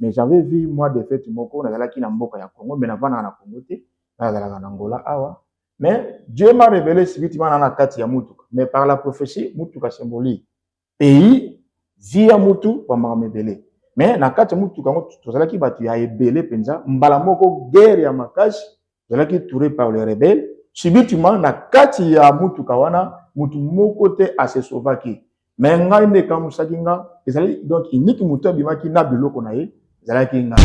mais j'avais vu moi de fait moko na zalaki na mboka ya Congo mais navana na Congo te na zalaka na Angola awa mais Dieu m'a révélé subitement na kati ya mutuka mais par la prophétie mutuka symbolique pays via mutu pa mamebele mais na kati ya mutuka ngo tozalaki batu ya ebele penza mbala moko guerre ya makasi zalaki touré par les rebelles subitement na kati ya mutuka wana mutu moko te ase sauvaki mais ngai nde kamusaki nga ezali donc unique mutu abimaki na biloko na ye ezalaki nga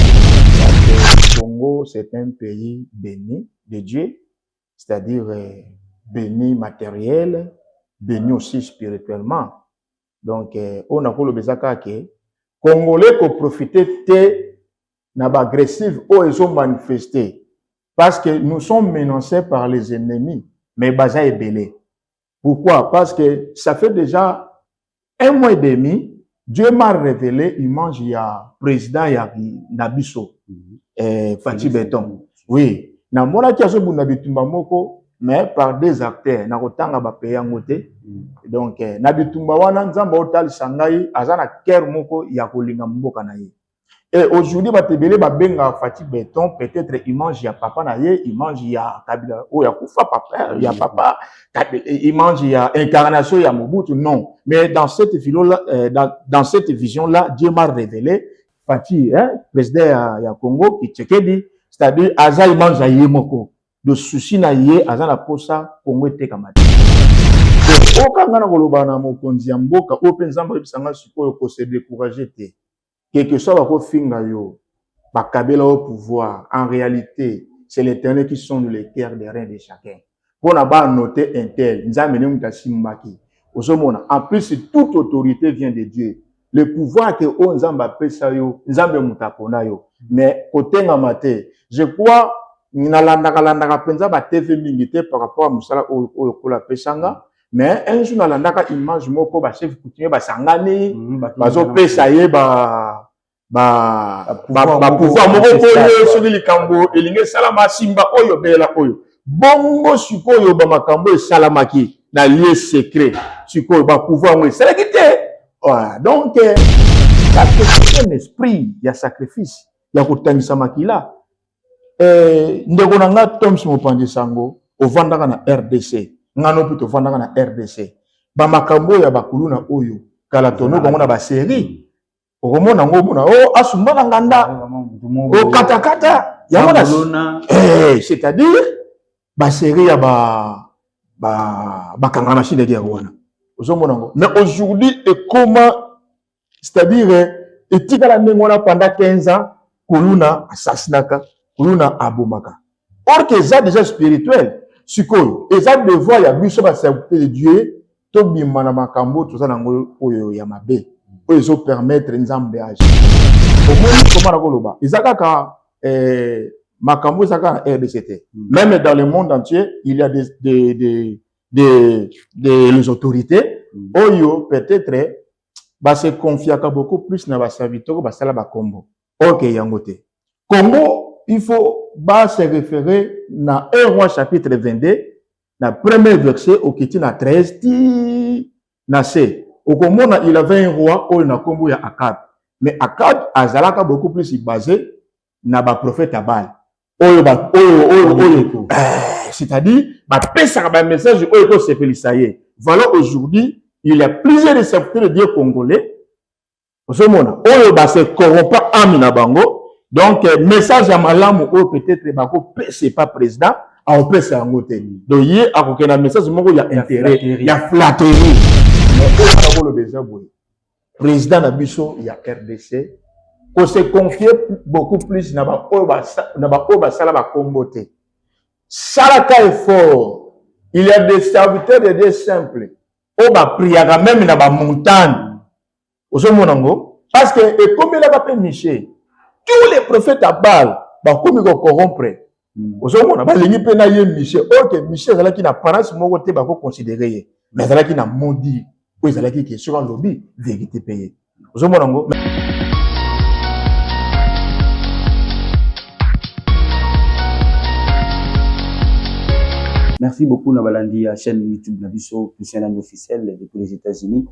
Congo c'est un pays béni de Dieu c'est-à-dire béni matériel béni aussi spirituellement donc on a ko lobezaka ke Congolais ko profiter te na ba agressif o ils ont manifesté parce que nous sommes menacés par les ennemis mais baza ebele. Pourquoi? Parce que ça fait déjà un mois et demi, Dieu m'a révélé, il mange, il y a président, il y a Nabiso, Fatih Beton. Oui. Na mona ki aso bunda bitumba moko, mais par des acteurs. Na kotanga ba paye ngote. Donc, na bitumba wana nzamba otali sangai, azana ker moko ya kolinga mboka na ye. Et aujourd'hui, batebele ba benga Fatih Beton, peut-être il mange ya papa na ye, il mange ya Kabila, oh ya kufa papa, ya papa, il mange ya incarnation ya Mobutu, non. Mais dans cette vision-là, dans cette vision-là, Dieu m'a révélé Fatih, président ya Congo, qui Tshisekedi, c'est-à-dire aza il mange ya yemoko. De souci na ye, aza na posa Congo te kamati. Donc, okanga na koloba na mokonzi ya mboka, openzamba bisanga sikoyo ko se décourager te. Quelque soit bako finga yo, bakabela au pouvoir, en réalité, c'est l'Éternel qui sonde les cœurs des reins de chacun. Pour n'a noter un tel, nous amenons Mutasimbaki. En plus, toute autorité vient de Dieu. Le pouvoir que on zamba pesa yo, nzambe mutakona yo. Mais côté ngamate, je crois nalandaka penza ba TV mingité par rapport à musala o kola pesanga. Mais un jour nalandaka image moko ba chef coutumier ba sangani, bazo pesa ye ba pouvoir moko koyo soki likambo elinge salama simba oyo bela oyo. Bongo sikoyo ba makambo e salamaki na lieu secret. Sikoyo ba pouvoir mo seleki te. Voilà. Donc parce que c'est un esprit ya sacrifice ya kotangisa makila. Ndeko na nga Toms Mopanzi Sango ovandaka na RDC. Ngano pito ovandaka na RDC. Ba makambo ya bakuluna oyo kala tono bango na ba série. Okomona ngo mona oh asumba nganda. O katakata ya mona. C'est-à-dire ba série ya ba kangana chine dia wana. Mais aujourd'hui, et comment, c'est-à-dire, et tika la pendant 15 ans, Kuluna assassinaka, Kuluna abomaka. Or que ça déjà spirituel, sikoyo, et ça devoir ya biso ba serviteur de Dieu, to bimana makambo tout ça nango oyo ya mabe, oyo zo permettre nzambe age. Au moins comment na koloba, izaka makambo zaka RDCT. Même dans le monde entier, il y a les autorités, oyo peut-être va se confier beaucoup plus dans la serviteur, va sala ba Congo. Ok, yangote. Congo, il faut se référer dans 1 roi chapitre 22, dans le premier verset, au qui na 13, na C. Au Congo, il avait un roi, au na Congo ya Akab. Mais Akab, azalaka beaucoup plus basé na ba prophète Abal. C'est-à-dire, un message voilà aujourd'hui, il y a plusieurs récepteurs de Dieu congolais. Se corrompt Amina Bango. Donc, message à Malam ou peut-être c'est pas président, on peut s'en goûter. Donc, il y a un message, il y a intérêt, il y a flatterie. Le président Nabiso, il y a RDC. On se confie beaucoup plus na ba sala ba kombote. Salaka est fort. Il y a des serviteurs de Dieu simples. Oba priaga même na ba montagne. Ozomonango parce que et comme il a pas Michel, tous les prophètes à Baal ba comme ko corrompre. Ozomona ba lingi pe na ye Michel. OK, Michel zala ki na parence moko te ba ko considérer. Mais zala ki na maudit. Ko zala ki est sur un lobby vérité payée. Ozomonango Merci. merci beaucoup Nabalandi à chaîne YouTube Nabiso Toussaint Landi officiel depuis les États-Unis.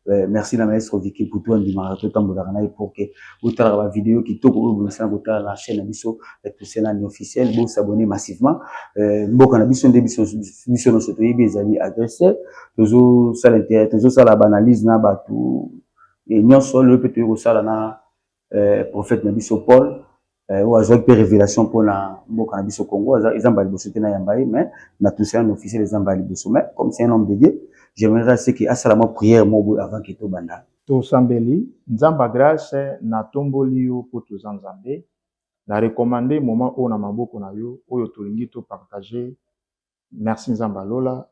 Merci la maître Vicky pour tout un dimanche tambourana pour que vous avez la vidéo qui tourne vous la chaîne Nabiso Toussaint Landi officiel. Vous s'abonnez massivement. Mboka Nabiso Nabiso Nabiso no soto yebi ezali agressé. Toujours ça l'intérêt, toujours ça la banalise na batu. Et nous sommes le petit ça na prophète Nabiso Paul. Ou azwa pe révélation pour la mboka na biso Congo ils ont bali bosso na yambaye mais na tout ça un officiel les ont bali bosso mais comme c'est un homme de Dieu j'aimerais c'est que asalama prière mobo avant que to banda to sambeli nzamba grâce na tomboli yo pour to nzambe na recommander moment o na maboko na yo oyo tolingi to partager merci nzamba lola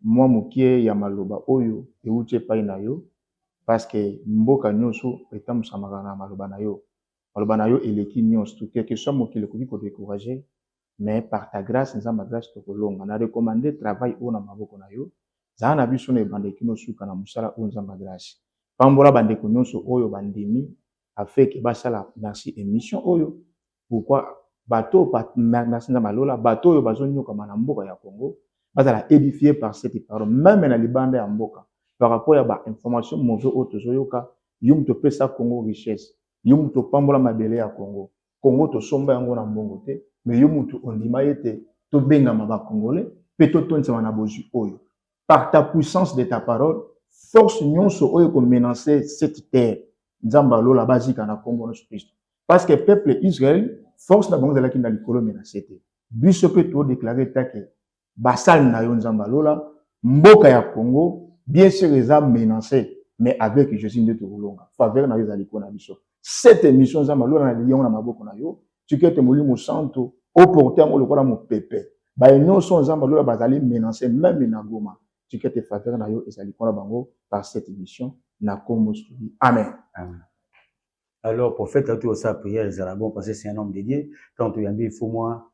moi mukie ya maloba oyo euti pai na yo parce que mboka nyonso etamusamaka na maloba na yo. Malobana yo eleki nyonso quelque soit mokili koki ko décourager mais par ta grâce nzamba grâce to kolonga na recommander travail o na maboko na yo za na biso na bandeki no suka na musala o nzamba grâce pambola bandeko nyonso oyo bandimi afin que basala merci émission oyo pourquoi bateau merci nzamba lola bateau oyo bazonyoka na mboka ya Congo bazala édifié par cette parole même na libanda ya mboka par rapport à ba information mauvais o tozoyoka yum to pesa Congo richesse yomu to pambola mabele ya Congo. Congo to somba yango na mbongo te, mais yomu to ondima yete to benga maba congolais, pe to tonsa na bozu oyo. Par ta puissance de ta parole, force nyonso oyo ko menacer cette terre. Nzamba lola bazika na Congo na Christ. Parce que peuple Israël, force na bango de la kinda likolo menacer te. Biso pe to déclarer take basal na yo nzamba lola, mboka ya Congo, bien sûr les a menacés, mais avec Jésus de Toulonga. Faveur na yo zaliko na biso. Cette émission nzamba lola na lion na maboko na yo tu kete molimo santo au porter mo lokola mo pepe ba nyonso nzamba lola bazali menacer même na Goma tu kete faveur na yo ezali kona bango par cette émission na kombo studio amen. Amen. Alors prophète tu sa prière ezala bon parce que c'est un homme de Dieu quand tu yambi il faut moi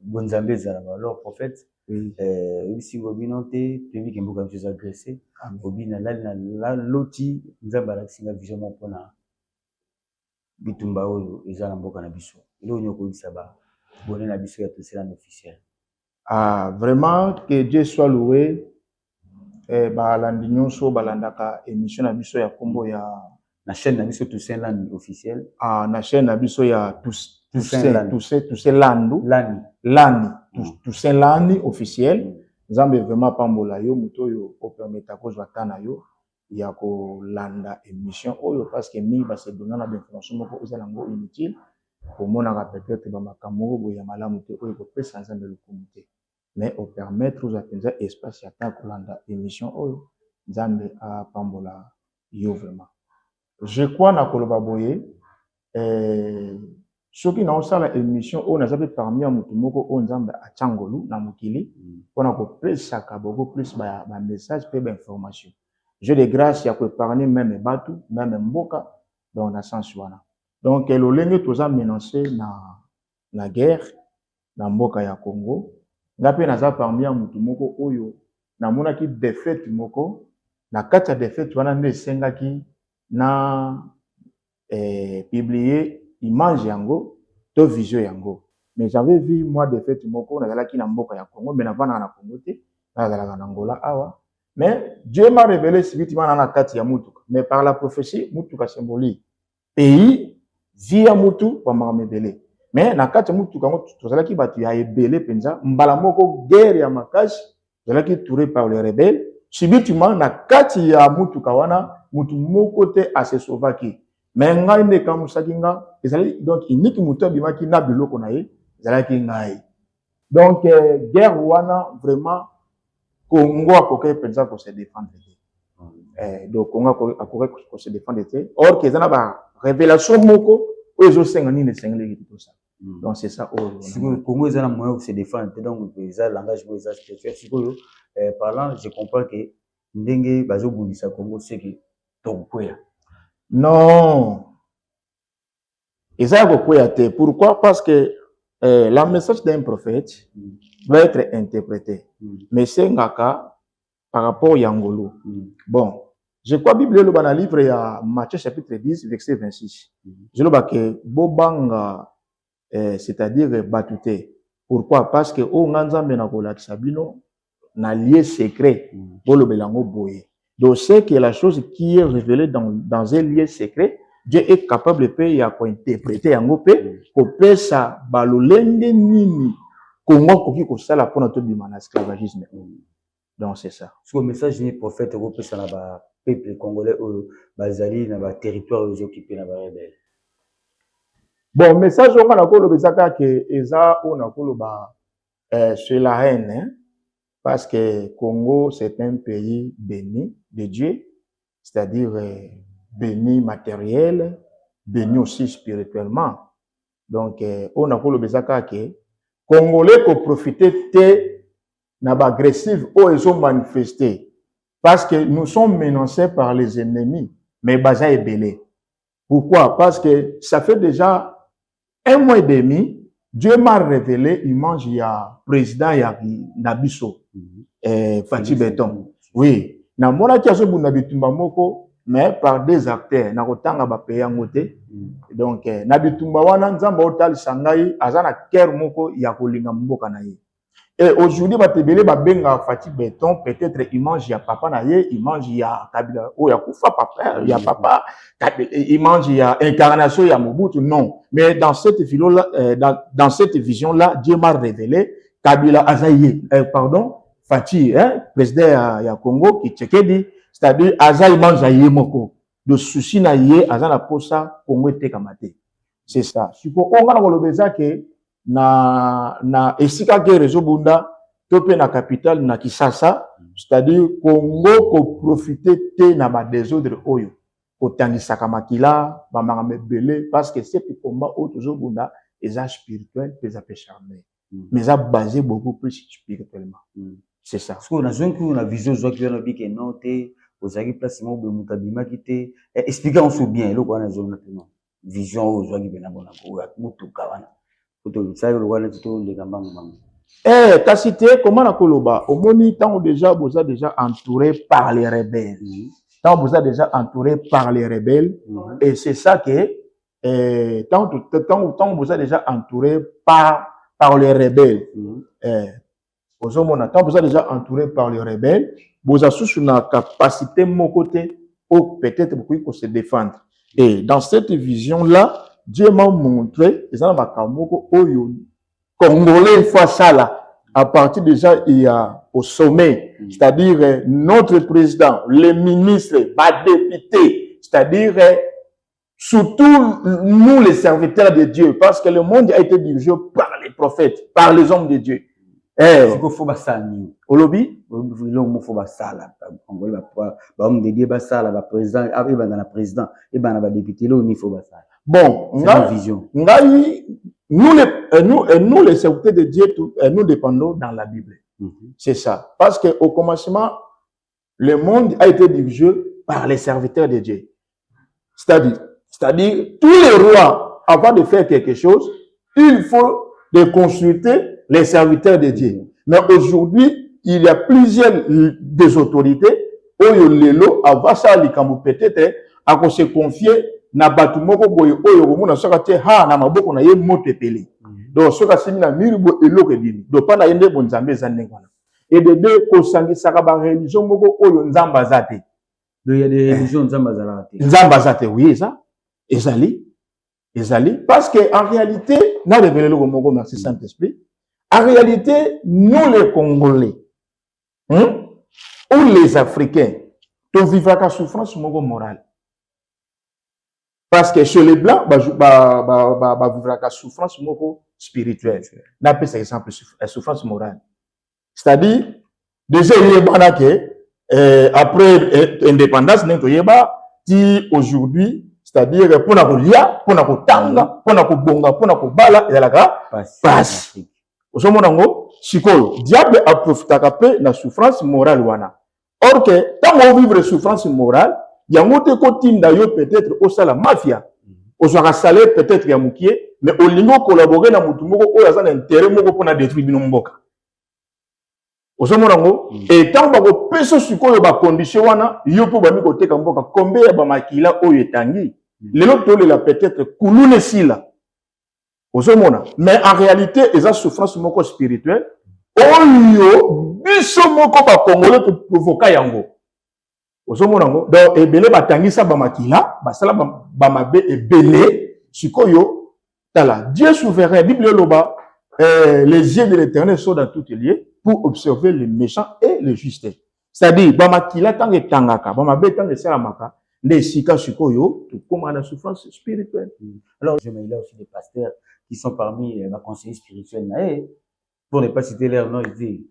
bonzambe ezala alors prophète si bobinote tu vis que mboka tu agressé obina la loti nzamba la singa vision mon pona bitumba oyo ezala mboka na biso ilo nyoko bisaba bonne na biso ya Toussaint officiel. Vraiment que Dieu soit loué balandi nyonso balandaka émission na biso ya kombo ya na chaîne na biso Toussaint Landi officiel na chaîne na biso ya Toussaint Landi officiel. Nzambe vraiment pambola yo muto yo o permettre ko zwata na yo ya ko landa émission oyo parce que mi ba se donner na information moko uzala ngo inutile pour mona ka peut-être ba makambo bo ya malamu te oyo ko pesa nzambe le comité mais au permettre aux attenza espace ya ta ko landa émission oyo nzambe a pambola yo vraiment. Je crois na koloba boye soki na osala émission oyo nazape parmi ya mutu moko oyo nzambe achangolu na mokili pona ko pesaka beaucoup plus ba message pe ba information. J'ai de grâce ya ko épargner même batu même mboka donc na sens wana. Donc lolenge toza menacé na guerre na mboka ya Congo. Ngape naza parmi ya mutu moko oyo na monaki défaite moko na kati ya défaite wana nde sengaki na publier image yango to vision yango mais j'avais vu moi défaite moko nazalaki na mboka ya Congo mais navana na Congo te nazalaka na Angola awa mais Dieu m'a révélé subitement na kati ya mutuka mais par la prophétie mutuka symbolique pays via mutu pa makamebele mais na kati ya mutuka ngo tozalaki batu ya ebele penza mbala moko guerre ya makasi zalaki touré par les rebelles subitement na kati ya mutuka wana mutu moko te ase sauvaki mais ngai nde kamusaki nga ezali donc iniki mutu abimaki na biloko na ye ezalaki ngai donc guerre wana vraiment Congo akoki penza ko se défendre donc Congo akoki ko se défendre te or que ezana ba révélation moko oyo ezosenga nini esengeleki tout ça donc c'est ça oyo Congo ezana moyen de se défendre donc eza langage bo eza spécial sikoyo parlant je comprends que ndenge bazobundisa Congo c'est que tokoya. Non. Et ça va pourquoi? Parce que le message d'un prophète va être interprété. Mais c'est ngaka par rapport à Yangolo. Bon, je crois que la Bible dans le livre ya Matthieu chapitre 10 verset 26. Je le vois que bobanga c'est-à-dire batute Pourquoi? Parce que o nganzambe na kolakisa bino na lieu secret bolo belango boye. Donc c'est que la chose qui est révélée dans un lieu secret, Dieu est capable de payer à interpréter yango pe ko pesa balolenge nini Congo koki ko sala pour notre bimana esclavagisme. Donc c'est ça. Ce message du prophète ko pesa na ba peuple congolais au bazali na ba territoire occupé na ba rebelle. Bon, message on a kolo bezaka que eza on a kolo ba sur la haine, hein? Parce que Congo c'est un pays béni de Dieu, c'est-à-dire béni matériel, béni aussi spirituellement. Donc on a kolo bezaka que Congolais ko profiter te na ba agressif ou ils ont manifesté parce que nous sommes menacés par les ennemis, mais baza est belé. Pourquoi? Parce que ça fait déjà 1 mois et demi, Dieu m'a révélé, il mange, il y a président, il y a Nabiso, Fatih Beton. Oui. Na mona ki aso bunda bitumba moko, mais par des acteurs. Na kotanga ba paye ngote. Donc, na bitumba wana nzamba otali sangai, azana ker moko ya kolinga mboka na ye. Et aujourd'hui, batebele ba benga Fatih Beton, peut-être il mange ya papa na ye, il mange ya Kabila, oh ya kufa papa, ya papa, il mange ya incarnation ya Mobutu, non. Mais dans cette vision-là, dans cette vision-là, Dieu m'a révélé Kabila Azaïe, pardon, Fatih, président ya Congo, qui Tchekedi, c'est-à-dire Azaïe mange ya moko. De souci na ye, Azana posa Congo te kamate. C'est ça. Suko on va kolobeza ke na esika ke réseau bunda topé na capitale na Kisasa, c'est-à-dire Congo ko profiter te na ba désordre oyo ko tangisaka makila ba mangame belé parce que c'est combat au toujours bunda eza spirituel pesa pe charmé mais ça basé beaucoup plus spirituellement. C'est ça. Parce qu'on a besoin qu'on a vision zo ki na bi ke noté aux ari place mo be mutabima kité expliquons bien lo ko na zo maintenant vision aux zo ki bena bona ko mutuka wana. T'as cité comment la Koloba, au moni, tant déjà, vous a déjà entouré par les rebelles. Tant vous a déjà entouré par les rebelles. Et c'est ça que, tant vous a déjà entouré par les rebelles. Tant vous a déjà entouré par les rebelles, vous avez sous une capacité, mon côté, ou peut-être pour se défendre. Et dans cette vision-là, Dieu m'a montré, et ça m'a Congolais, fois ça là, à partir déjà, il y a au sommet, c'est-à-dire notre président, les ministres, les députés, c'est-à-dire surtout nous les serviteurs de Dieu, parce que le monde a été dirigé par les prophètes, par les hommes de Dieu. Il faut basani. Au lobby, il faut basala. On de Dieu basala, le président, il va dans le président, il va dans le député, il faut basala. Bon, nous les serviteurs de Dieu, nous dépendons dans la Bible. C'est ça. Parce qu'au commencement, le monde a été dirigé par les serviteurs de Dieu. C'est-à-dire, tous les rois, avant de faire quelque chose, il faut de consulter les serviteurs de Dieu. Mais aujourd'hui, il y a plusieurs des autorités, avant ça, peut-être, à se confier na batu moko boye oyo komona soka te ha na maboko na ye moto epele donc soka simi na miribo eloko dini donc pana yende bo nzambe ezande ngwana et de deux kosangisaka ba religion moko oyo nzamba zate donc il y a des religions nzamba zate oui ça ezali parce que en réalité na révélé le moko merci Saint-Esprit en réalité nous les Congolais ou les Africains to vivra ka souffrance moko morale. Parce que chez les Blancs, vivra la souffrance spirituelle. N'a pas exemple souffrance morale. C'est-à-dire, déjà, il y a après l'indépendance, aujourd'hui, c'est-à-dire, pour la lia, pour la tanga, pour la bonga, pour la bala, et la passe. Au moment où, diable a profité de la souffrance morale. Or que, tant qu'on vivre la souffrance morale, il y a un autre côté peut-être au la mafia au salaire peut-être ya mukie mais au lingo collaborer na mutu moko o yazana intérêt moko pona détruire bino mboka osomonango et tant ba ko peso sikoyo ba condition wana yo po ba mi ko teka mboka kombe ya ba makila oyo etangi lelo tole la peut-être kulune sila Ozomona. Mais en réalité, ils ont souffrance moko spirituelle. Oyo, biso moko ba Congolais pour provoquer yango. Ozomona ngo. Donc, ebele batangisa bamakila, basala bamabe ebele, sikoyo, tala. Dieu souverain, Bible loba, les yeux de l'Éternel sont dans tout lieu pour observer les méchants et les justes. C'est-à-dire, bamakila tangue tangaka, bamabe tangue salamaka, les sika sikoyo, comme la souffrance spirituelle. Alors, il y a aussi des pasteurs qui sont parmi les conseillers spirituels. Pour ne pas citer leur nom, ils disent.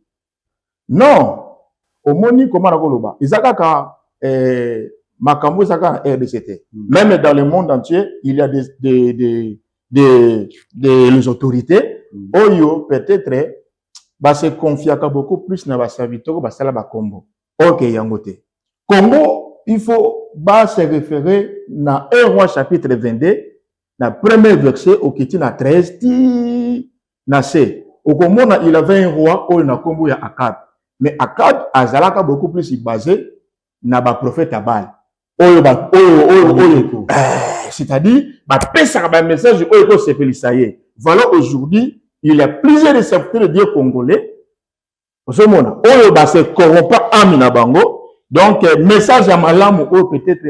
Non! Au moni, comment la goloba? Isaka, Makambo, Isaka, RDCT. Même dans le monde entier, il y a des autorités. Oyo, peut-être, bah, se confier beaucoup plus dans la serviteur, bah, ça là, bah, Congo. Ok, yangote. Congo, il faut, bah, se référer dans 1 roi chapitre 22, dans le premier verset, au qui na 13, na C. Au Congo, il avait un roi, au na Congo, il y a Akab. Mais Akab, Azalaka, beaucoup plus basé, na ba prophète Abal. C'est-à-dire, bah, pesa ba message, oyo, c'est Pélissaye. Voilà, aujourd'hui, il y a plusieurs récepteurs de Dieu congolais. Oyo, bah, c'est corrompant Amina Bango. Donc, message à Malamu, peut-être,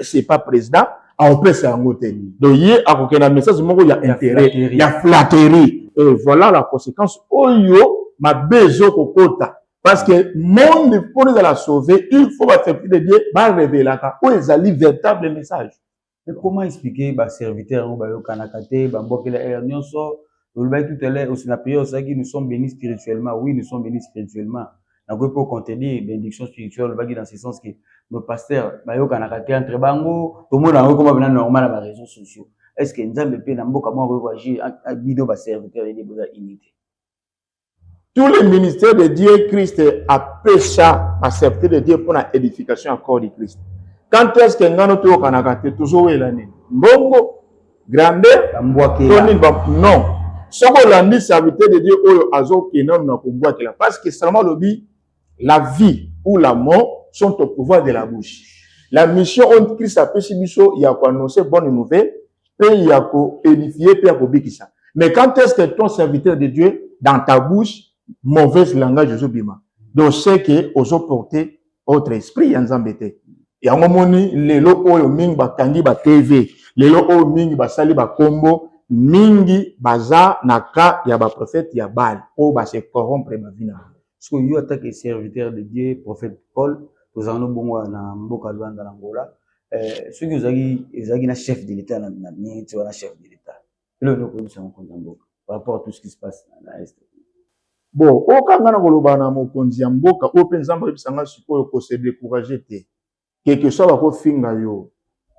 c'est pas président, on peut s'engoter. Donc, il y a un message, il y a intérêt, il y a flatterie. Et voilà la conséquence. Oyo, ma besoin kokota. Parce que monde, pour nous la sauver, il faut accepter de Dieu, va révéler là, où ils allaient véritable message. Mais comment expliquer, bah, serviteur, bah, au Kanakate, bah, Mbokela, Nyonso, tout à l'heure, aussi la prière, c'est que nous sommes bénis spirituellement. Oui, nous sommes bénis spirituellement. Donc, pour contenir bénédiction spirituelle, dans ce sens que nos pasteurs, bah, au Kanakate, entre Bango, tout le monde a un comme normal à les réseaux sociaux. Est-ce que nous avons fait un bon comment réagir à vidéo, bah, serviteur et des beaux unités? Tous les ministères de Dieu, Christ a péché, accepté de Dieu pour l'édification encore de Christ. Quand est-ce que nous avons Kanakate, toujours l'année? Bongo, grandeur, non. Ce qu'on a dit, serviteur de Dieu, parce que seulement le but, la vie ou la mort sont au pouvoir de la bouche. La mission on Christ a péché, il y a annoncer bonne nouvelle, et il y a édifier, et il y a bikisa. Mais quand est-ce que ton serviteur de Dieu, dans ta bouche, mauvaise langage, je bima. Donc, c'est que, aux porté autre esprit, y a embêté. Et à un moment, les locaux, ming, ba kangi, ba TV, les locaux, ming, ba sali, ba combo, mingi, baza, naka, y a ba prophète, y a bal, ou ba se corrompre, ma vie. Parce que you attaque les serviteurs de Dieu, prophète Paul, nous avons bon na mboka dans l'Angola. Ceux qui ont un chef de l'État, tu as un chef de l'État. Et là, nous connaissons par rapport à tout ce qui se passe dans l'Est. Bon, au Kangana Golobana, Mokonzi Mboka, Open Zamba, Sanga, Suko, se décourager, quel que soit votre finga yo,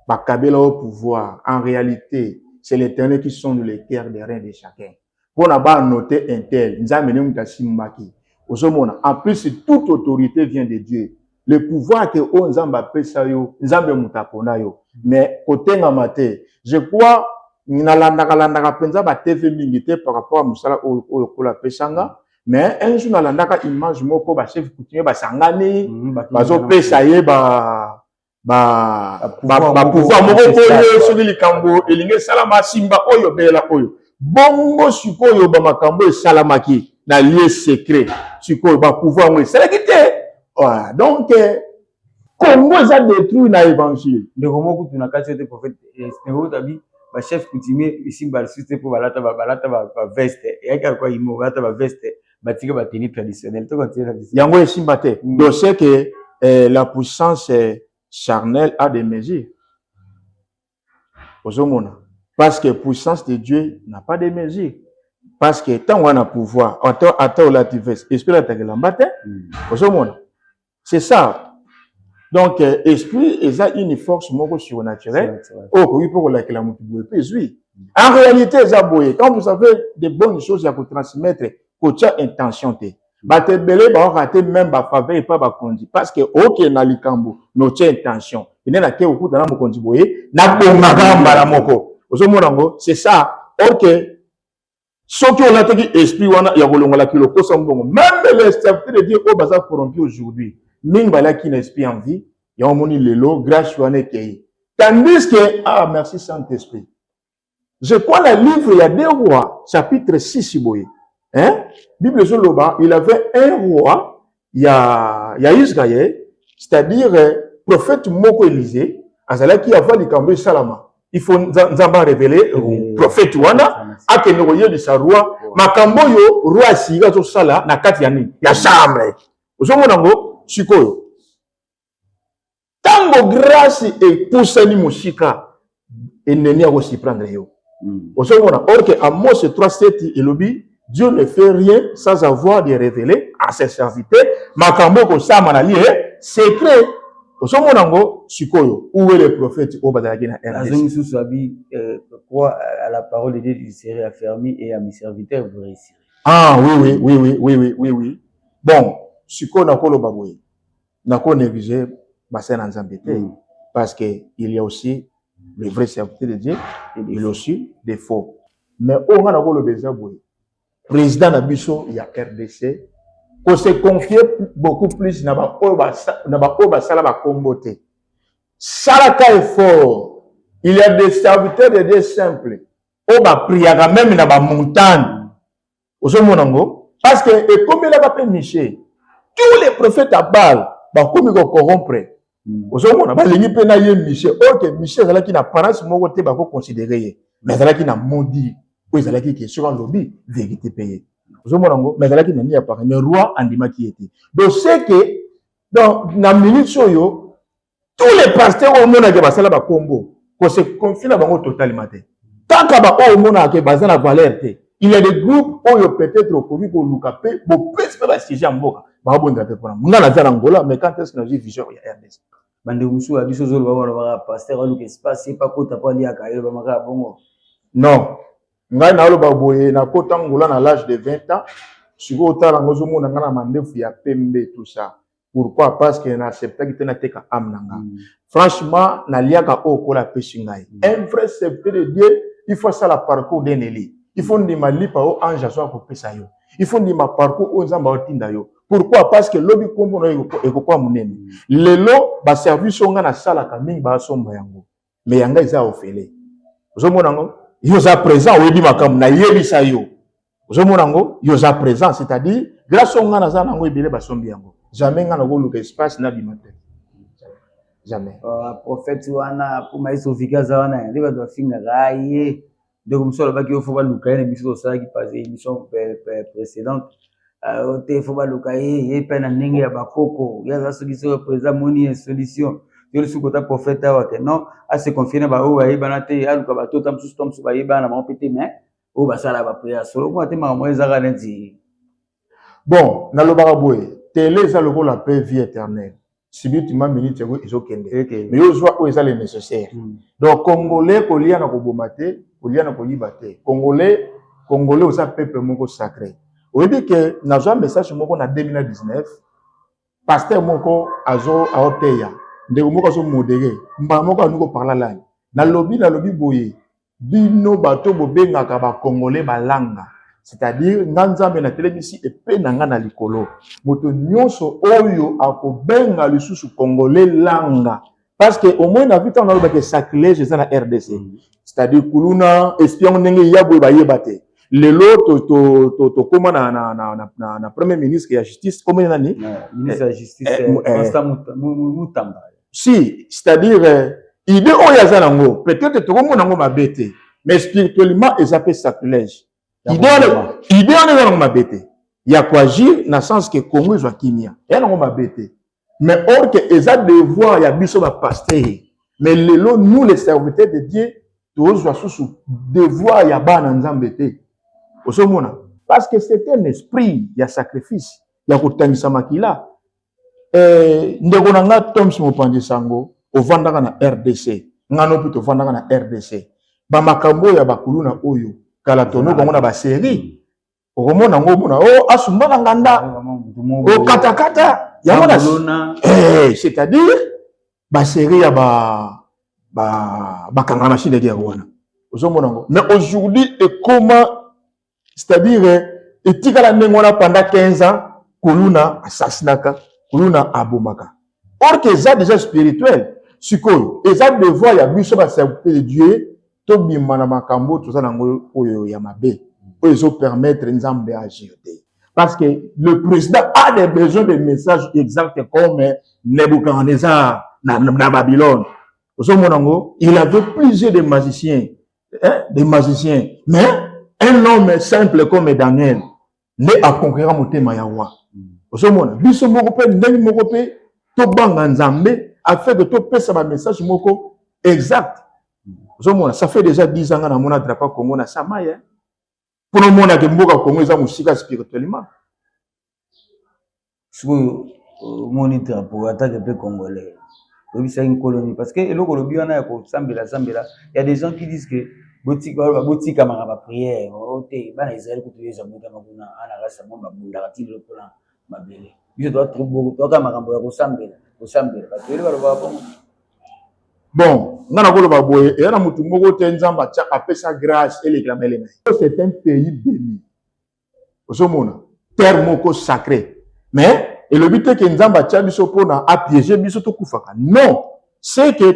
Bakabela au pouvoir, en réalité, c'est l'Éternel qui sonde les cœurs des reins de chacun. Pour n'a noter un tel, Nzamenum Kasimbaki. En plus, toute autorité vient de Dieu. Le pouvoir que on Nzamba Pesayo, Nzambe Mutaponayo. Mais, côté Namate, je crois, Nalandaka Penza ba TV Mingité par rapport à Moussala Okola Pesanga. Mais un jour, dans la image, moko ba chef coutumier ba sangani, bazo pesaye ba pouvoir moko koyo sur le kambo elinge salama simba oyo bela oyo. Bongo sikoyo ba makambo e salamaki na lieu secret. Sikoyo ba pouvoir mo selekité. Voilà. Donc Congo ça détruit na évangile. De comment que tu n'as caché des prophètes stéréo tabi ba chef coutumier ici ba suscité pour balata ba veste et aka quoi il mo balata ba veste. Batika ba tenue traditionnelle. Yango esimbate. Donc c'est que la puissance charnelle a des mesures. Parce que la puissance de Dieu n'a pas de mesures. Parce que tant qu'on a pouvoir, attends la tivesse, esprit la tagelambate, c'est ça. Donc, esprit, il a une force surnaturelle. Oh, oui, pour la oui. En réalité, quand vous avez des bonnes choses à vous transmettre, tu as intention te bate belé ba raté même ba faveur et pas ba kondi parce que OK na likambo no tia intention ine na ke okuta na mokonzi boye na bomaka mbala moko ozomona ngo c'est ça OK soki on a teki esprit wana ya kolongola kiloko sa mbongo même les serviteurs de Dieu au baza corrompu aujourd'hui mingi bala ki na esprit en vie ya omoni lelo grâce wana kei tandis que ah merci Saint-Esprit Je crois le livre, il y a 2 rois, chapitre 6, hein? Bible Zoloba, il avait un roi, il y a Israël, c'est-à-dire prophète Moko Élisée, Azala qui a fait le Cambé Salama. Il faut nous révéler prophète Wana, à que nous voyons de sa roi, Makamboyo, roi Siga, tout ça là, na Katiani, ya chambre. Vous avez vu, Chikoyo. Tango grâce et poussani Moshika, et n'est pas aussi prendre yo. Vous avez vu, or que Amos 3:7, il dit, Dieu ne fait rien sans avoir de révéler à ses serviteurs. Makambo ko sama na lié secret. Osomo nango sikoyo. Où est le prophète au badalaki na RDC? Azongi Soussabi, quoi à la parole de Dieu, il serait affermi et à mes serviteurs vous réussirez. Ah oui. Bon, sikoyo nakolo baboye. Nako négliger bassin en zambete parce que il y a aussi les vrais serviteurs de Dieu et il y a aussi des faux. Mais on a nakolo besoin boye. Président Nabiso, il y a RDC, on se confie beaucoup plus dans la Salama Kombote. Salaka est fort. Il y a des serviteurs de Dieu simples. On va prier même dans la montagne. Parce que, et comme il a pas Miché, tous les prophètes à Baal, comme ils corrompre. Ok, Miché, c'est là qui n'a pas considéré. Mais c'est là qui n'a maudit. Oui, c'est là qui est sur un lobby, vérité payée. Mais c'est là qui n'a ni appareil, mais roi Andima qui était. Donc, c'est que, dans la minute sur yo, tous les pasteurs au monde qui basé là bas combo, qu'on se confie là bas totalement. Tant qu'à bas au monde qui basé la valeur, il y a des groupes où peut-être au Covid pour nous caper, pour plus pas siéger en boka. Bah bon d'après pour nous. On a la Angola, mais quand est-ce que nous vision il y a RDC. Bande musu abiso zolo ba pasteur lu que se passe pas ko tapali akaye ba maka bongo. Non. Ngai na lo baboye na kota ngula na l'âge de 20 ans, siko otala ngozo mona ngana mandefu ya pembe tout ça. Pourquoi? Parce que na accepta ki tena teka amnanga. Franchement, na liaka okola pesi ngai. Un vrai serviteur de Dieu, il faut ça la parcours d'un éli. Il faut ndima lipa o anja so ko pesa yo. Il faut ndima parcours o nzamba otinda yo. Pourquoi? Parce que lobby kombo na ekokwa munene. Lelo ba service onga na sala ka mingi ba somba yango. Mais yanga isa ofele. Ozomona ngo yoza présent oyebi makambo na yebisa yo. Ozomona ngo yoza présent, c'est-à-dire grâce au ngana za nango ebele basombi yango. Jamais ngana ko luka espace na bimate. Jamais. Prophète wana pour maïso fikaza wana ndeba doit finga raye. Donc monsieur ba ki faut ba luka na biso ça qui passé émission précédente. Te faut ba luka ye pe na ndenge ya bakoko. Ya za solution présent moni solution. Yo le sukota prophète wa non à se confier na ba o ba yeba na te aluka ba to tam sustom su ba yeba na ma pété mais o ba sala ba prière solo ko te ma mo ezaka neti. Bon, na lo ba boye, télé ça le ko la paix vie éternelle. Subitement minute ko ezokende. Mais yo joie o ezale nécessaire. Donc congolais ko lia na ko bomate, ko lia na ko yibate. Congolais au sa peuple moko sacré. On dit que na un message moko na 2019 pasteur moko azo aoteya. Ndeko moko so modéré mba moko anuko parla la na lobby boye bino bato bobengaka ba congolais balanga, c'est-à-dire nganzambe na télévision et pe nanga na likolo moto nyonso oyo akobenga lisusu congolais langa parce que au moins na vita on a le sacrilège ça na RDC, c'est-à-dire kuluna espion ndenge yabo ba yebate lelo to koma na premier ministre ya justice comme nani ministre de la justice Constant Mutamba. Si, c'est-à-dire, idée oyazanango, peut-être tout le monde a ma bête, mais spirituellement, ils appellent sacrilège. Idée on est ma bête. Il y a quoi agir dans le sens que Congo est kimia. Il y a ma bête. Mais or que ils ont devoir, il y a biso ma pasteur. Mais nous les serviteurs de Dieu, tous sous devoir il y a ba nzambete. Osomona. Parce que c'est un esprit, il y a sacrifice, il y a kotangisa makila. Ndeko nanga Toms Mopanzi Sango ovandaka na RDC ngano pito ovandaka na RDC ba makambo ya bakuluna oyo kala tono bango na ba série okomona ngo mona o asumbaka nganda o katakata ya mona c'est-à-dire ba série ya ba kanga machine de wana ozomona ngo mais aujourd'hui et comment c'est-à-dire etikala ndengona pendant 15 ans kuluna assassinaka kuluna abomaka. Or que ça déjà spirituel, sikoyo, et ça devoir ya biso ba serviteur de Dieu, to bimana makambo to ça nango oyo ya mabe pour les permettre nzambe agir. Parce que le président a des besoins de messages exacts comme Nebuchadnezzar dans Babylone. Il avait plusieurs de magiciens, mais un homme simple comme Daniel n'est à conquérir mon thème Yawa. Biso moko ndenge moko pe to banga nzambe afin que to pesa ba message moko exact. Ça fait déjà 10 ans na mona drapeau Congo na Samaye. Pour le monde que mboka Congo eza musika spirituellement. Mon drapeau attaque peu congolais. C'est une colonie parce que le colonie on a ko sambela. Il y a des gens qui disent que botika mara prière, ote bana Israël ko tueza muta makuna ana rasa mamba bunda katili le plan mabele. Biso doit trouver to ka makambo ya ko sambela parce que le ba bongo. Bon, ngana ko loba boye et na mutu moko te nzamba tcha apesa grâce et réclamer les mains. C'est un pays béni. Osomona, terre moko sacré. Mais et le but est que nzamba tcha biso pona a piéger biso to kufaka. Non, c'est que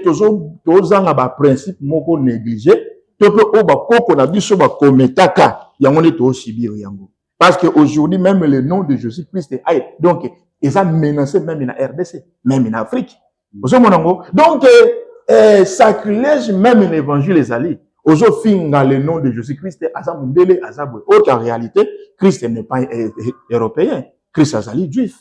tozanga ba principe moko négligé, to pe o ba koko na biso ba kometaka yango ne to sibir yango. Parce que aujourd'hui même le nom de Jésus-Christ est donc ils ont menacé même en RDC, même en Afrique. Donc sacrilège même l'évangile les alliés. Aujourd'hui, dans le nom de Jésus-Christ, en réalité, Christ n'est pas européen. Christ est allié juif.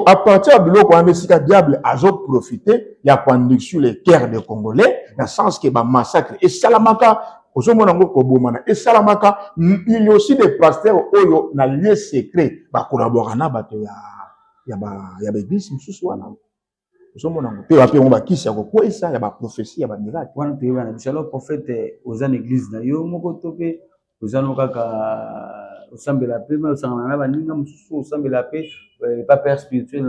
À partir de là, quand le diable a profité, il a conduit sur les cœurs des Congolais, dans le sens que massacre. Et Salamaka, et Salamaka, il y a aussi des pasteurs qui ont un lieu secret, qui collaborent avec l'église. Peu à peu, on va qui c'est quoi ça, il y a des prophéties, il y a des miracles. Quand tu es le prophète aux églises, il y a un peu aux anokaka au sein de la paix, mais au sein de la baninga, au sein de la paix, pas père spirituel,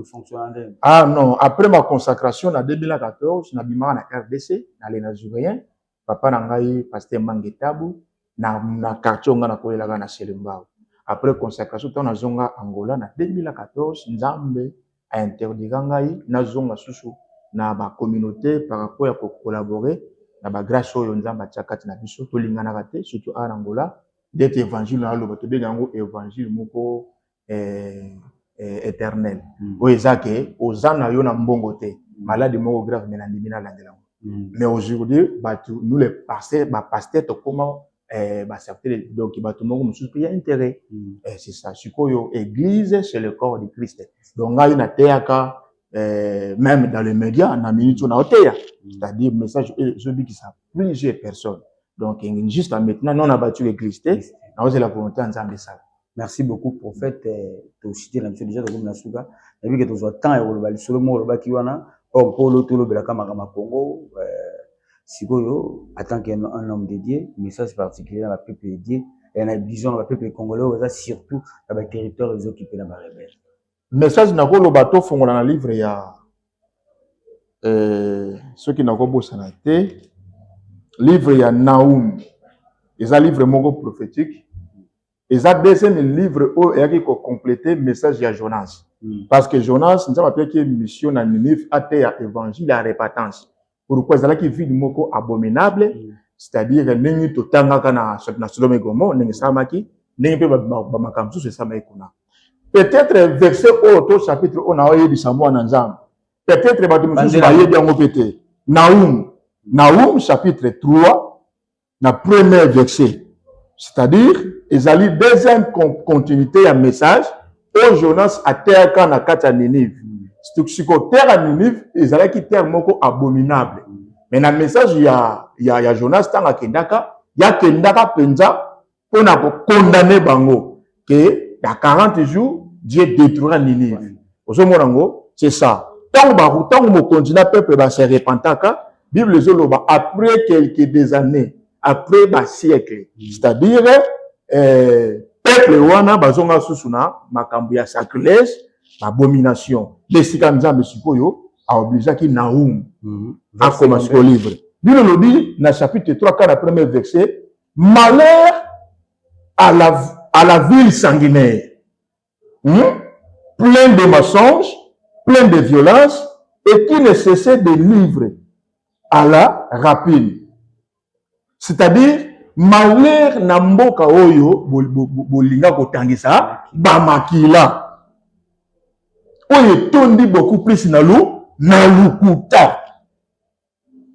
fonctionnaire. Ah non, après ma consacration en 2014, na bima na RDC, na les Nigériens, papa nangai pasteur Mangetabu, na quartier ngana koyela na Selembao. Après consacration, on a zonga Angola na 2014, Nzambe a interdit ngai na zonga susu na ba communauté par rapport à collaborer na ba grâce oyo Nzambe tchakati na biso to lingana raté surtout à Angola d'être évangile na lobo to be yango évangile moko éternel. Oyo ezake ozana yo na mbongo te malade moko grave mais na ndimina landela. Mais aujourd'hui nous les pasteurs to comment donc il y a intérêt. C'est ça. Église, c'est le corps de Christ. Donc, il y a même dans les médias, c'est-à-dire message, je dis que ça plusieurs personnes. Donc, juste maintenant, nous on a battu l'église. C'est la volonté de ça. Merci beaucoup, prophète. Tu as cité la mission déjà de Goumnasuga. Et puis que tu as tant et sur le mot qui wana or pour le tour de la Camarama Congo. Sikoyo, en tant qu'un homme dédié, message particulier dans la peuple dédié, et la vision dans la peuple congolais, surtout dans le territoire des occupés dans la rebelle. Message n'a pas le bateau, font dans le livre, il y a ceux qui n'ont pas beau sanaté. Livre, il y a Naoum. Ils ont un livre mongo prophétique. Ils ont deuxième livre où il y a complété message à Jonas. Parce que Jonas, nous avons appelé une mission à Ninive, à terre, évangile, à répétence. Pourquoi c'est là qu'il vit du mot abominable, c'est-à-dire nengi to tanga kana na Sodome et Gomorrhe, nengi samaki, nengi pe ba makamsu c'est samaki kuna. Peut-être verset au chapitre on a eu du samoa nanzam. Peut-être ba musu ba yebi yango pété. Naoum chapitre 3 na premier verset. C'est-à-dire ezali deuxième continuité à message au Jonas a terre kana kata Ninive. C'est que terre à Ninive, ils allaient qui terre moko abominable. Mais dans le message, il y a Jonas Tanga Kendaka, il y a Kendaka Penza, pour condamner Bango, que dans 40 jours, Dieu détruira Ninive. C'est ça. Tant que mon continent peuple va se repentir, Bible Zoloba, après quelques années, après un siècle, c'est-à-dire, peuple wana bazonga susuna, makambuya sacrilège, abomination. Les Sikamza Mesikoyo a obligé qu'il Naoum a commencé le livre. Bible le dit dans le chapitre 3, quand le premier verset, malheur à la ville sanguinaire, plein de mensonges, plein de violence, et qui ne cessait de livrer à la rapine. C'est-à-dire, malheur na mboka oyo, bolinga kotangisa, bamakila. Oyo tondi beaucoup plus na lukuta.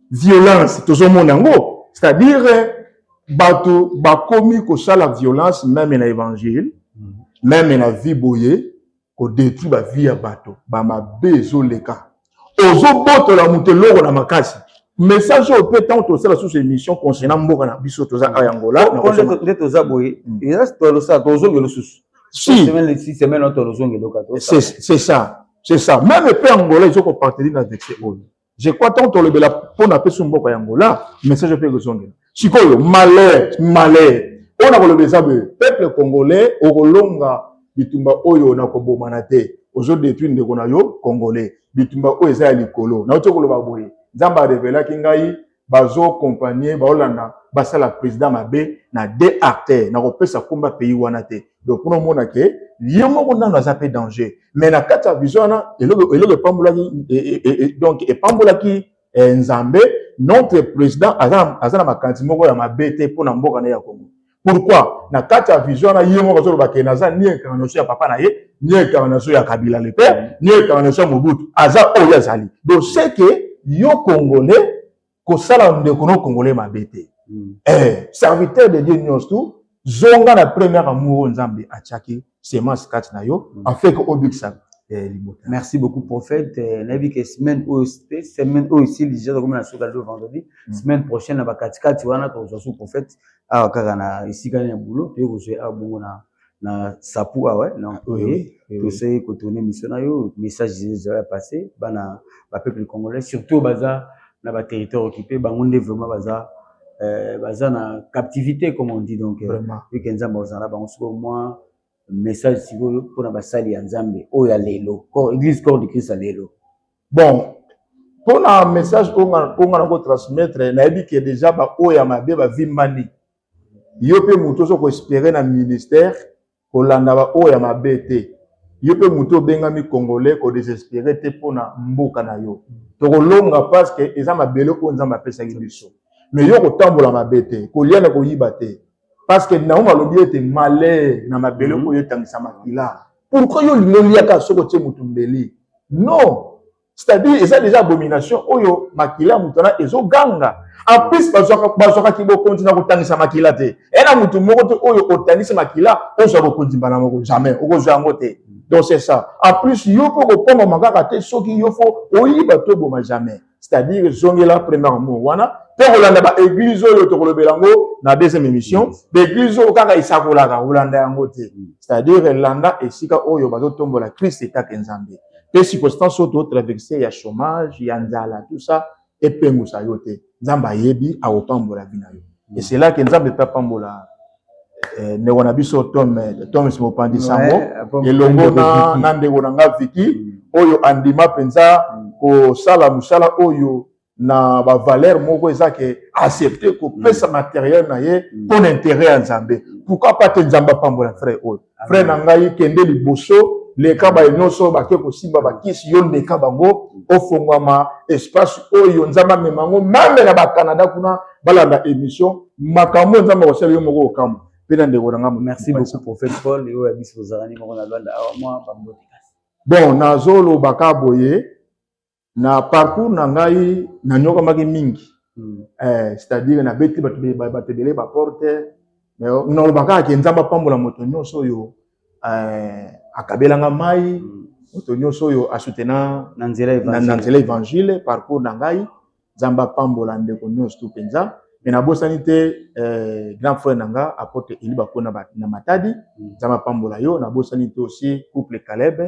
Violence, toujours mon ango. C'est-à-dire, bato, bakomi ko la violence, même dans l'évangile, même dans la vie boye, ko détruit la vie à bato, ma bezo leka. Ozo boto la mutelo na makasi. Message au peut tant aussi la sous émission concernant mboka na biso toza Angola. Quand toza boye, il reste le ça tozo le sous. Si, c'est ça. C'est ça. Même les Angola, ils ont partenaire avec ces autres. Je crois tant que le bela pour na peso mboka Angola, message au peut zonge. Sikoyo malheur. On a le bezabe peuple congolais au kolonga bitumba oyo na kobomana te. Ozo détruire ndeko na yo congolais. Bitumba oyo eza ya likolo. Na otoko lo baboye. Nzamba revela kingai bazo compagnie baolanda basala président mabe na deux acteurs na kopesa komba pays wana te. Donc pour mona ke yemo kona na zape danger. Mais na kata vision na eloko pambolaki donc et pambolaki nzambe notre président azana makanti moko ya mabe te pour na mboka na ya Congo. Pourquoi? Na kata vision na yemo ko ba ke na za ni incarnation ya papa na ye, ni incarnation ya Kabila le père, ni incarnation ya Mobutu. Aza oya zali. Donc c'est que yo congolais ko sala ndeko no congolais mabete serviteur de Dieu nyos tout zonga na première amour nzambe achaki semence kat na yo afin que obiksa libota. Merci beaucoup prophète. Nabi que semaine aussi déjà comme la soka le vendredi semaine prochaine na bakatikati wana to zo prophète a kaka na ici quand na boulot et vous a bongo na sapu ouais non oui to c'est ko tourner mission na yo message déjà passé bana ba peuple congolais surtout baza na ba territoire occupé bangonde vraiment baza na captivité comme on dit donc et que nzamba ozala ba on moins message siko pour na basali ya nzambe o ya lelo église corps de Christ lelo. Bon pour un message on a ko transmettre na ebi que déjà ba o ya mabe ba vimbani yo pe muto so ko espérer na ministère ko landa ba o ya mabe te. Yo pe muto bengami congolais ko désespérer te pona mboka na yo. To kolonga parce que eza mabele ko nzamba pesa biso. Mais yo ko tambola mabete, ko liana ko yibate. Parce que na malobi ete malheur na mabele ko yo tangisa makila. Pourquoi yo liaka soko tie mutumbeli? Non. C'est-à-dire eza déjà abomination oyo makila mutana ezo ganga. En plus bazoka ki bo continue ko tangisa makila te. Ena mutu moko te oyo otangisa makila, on so ko kontimba na moko jamais. Oko zo angote. Donc c'est ça. En plus, yo pour répondre makaka te soki yo fo oyiba to boma jamais. C'est-à-dire zongela première mot wana pe kolanda ba église oyo to kolobelango na deuxième émission, l'église oyo kaka isakola ka kolanda yango te. C'est-à-dire landa esika oyo bazo tombola Christ etaka nzambe. Te circonstance auto traverser ya chômage, ya nzala tout ça et pengusa yo te. Nzamba yebi a opambola bina yo. Et c'est là que nzambe peut pambola ne wana biso tom simo pandi sango elongo na ndeko na nga viki oyo andima penza ko sala musala oyo na ba valeur moko ezake accepter ko pesa matériel na ye pour intérêt ya nzambe. Pourquoi pas te nzamba pambola frère oyo frère na ngai kende liboso le kaba enoso bake ko simba bakisi yo ndeka bango ofongwama espace oyo nzamba memango même na ba Canada kuna balanda émission makambo nzamba ko sala yo moko okamo. Merci beaucoup, prophète Paul. Bon, nazolo bakaboye na parcours na ngai na nyoka maki mingi. C'est-à-dire na beti batebele ba porte mais no baka ke nzamba pambola moto nyonso yo akabela nga mai moto nyonso yo asutena na nzela évangile parcours na ngai nzamba pambola ndeko nyonso tu penza. Mais na bosani te grand frère nanga apporte iliba kona na matadi nzamba pambola yo na bosani te aussi couple Caleb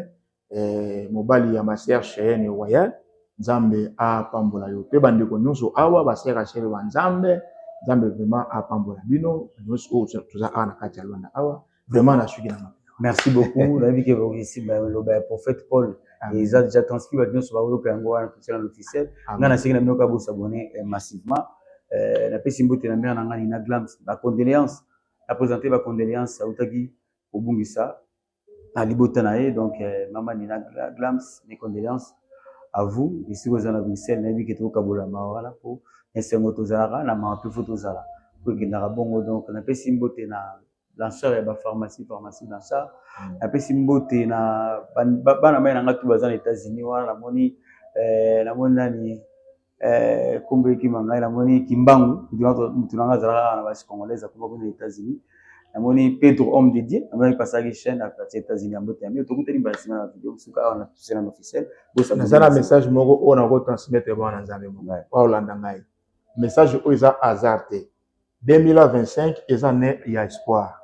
mobali ya ma sœur Cheyenne Royal nzambe a pambola yo pe bandeko nyonso awa ba sœur Rachel wa nzambe vraiment a pambola bino nyonso tuza ana kati ya Rwanda awa vraiment na suki na. Merci beaucoup. La vie que vous ici le prophète Paul ils ont déjà transmis votre nyonso ba ko yango na officiel officiel ngana singa na myoka bo s'abonner massivement. La pesimbote na mère nanga na Glams la condoléance a présenté ma condoléance à Otagi Obungisa à Libota nae donc maman Nina Glams mes condoléances à vous. Ici, vous avez Bruxelles, vous avez vu que vous avez voilà pour insérer Tozara, la marque Tozara. Pour que vous bon donc on appelle Simbote na lanceur et pharmacie lanceur. On appelle Simbote na bana mai na tout bazan États-Unis wala la moni kombe ki manga la moni kimbangu tunanga zara na basi congolaise comme aux États-Unis. La moni Pedro homme de Dieu, on va passer la chaîne à les États-Unis en mode mais tout le monde est dans la vidéo sur on a tout c'est un officiel. Ça un message moko on a retransmettre bon na nzambe mo. Wa olanda ngai. Message o eza hasardé. 2025 est année il y a espoir.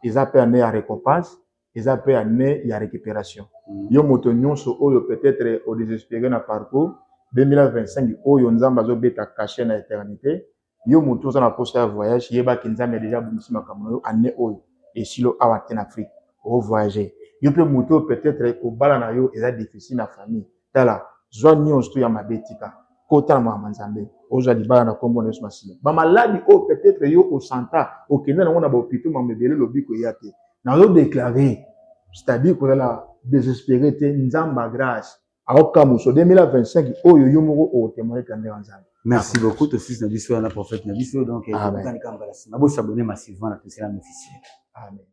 Ils a année à récompense, ils a année il y a récupération. Yo moto nyonso oyo peut-être au désespéré na parcours 2025 oyo nzamba zo beta caché na éternité. Yo moto za na poste ya voyage yeba kinzambe déjà bumisi makambo yo année oyo et silo awa en Afrique au voyager. Yo pe moto peut-être au bala na yo eza difficile na famille. Tala zwa nyonso ya mabetika. Kota na manzambe oza libala na kombo nesu masile ba maladi o peut-être yo au santa au kenda na ngona ba hôpital mamebele lobiko yate na yo déclarer c'est-à-dire que la désespéré te nzamba grâce aoka muso 2025 oyo yo moko o témoigner kande nzambe. Merci beaucoup to fils na biso na prophète na biso donc on va s'abonner massivement à tout cela officiel. Amen.